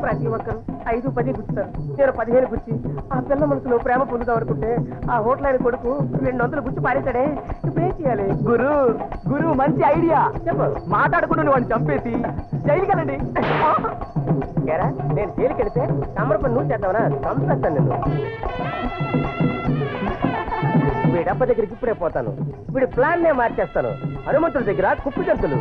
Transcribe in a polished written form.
ప్రతి ఒక్కరు 5, 10 గుర్తారు. నేను 15 గుర్చి ఆ పిల్ల మనసులో ప్రేమ పొందుదాం అనుకుంటే ఆ హోటల్ ఆయన కొడుకు 200 గుర్చి పారేశాడే. ఇప్పుడు ఏం చేయాలి? గురు మంచి ఐడియా. చెప్పు. మాట్లాడకుండా నువ్వు చంపేసి జైలుకి వెళ్ళండి. ఏరా, నేను జైలుకి వెళితే కమ్మర పని నువ్వు చేద్దామనా? చంపేస్తాను నిన్ను. వీడప్ప దగ్గరికి ఇప్పుడే పోతాను. వీడి ప్లాన్ నే మార్చేస్తాను. హనుమంతుడి దగ్గర కుప్పు జంతులు.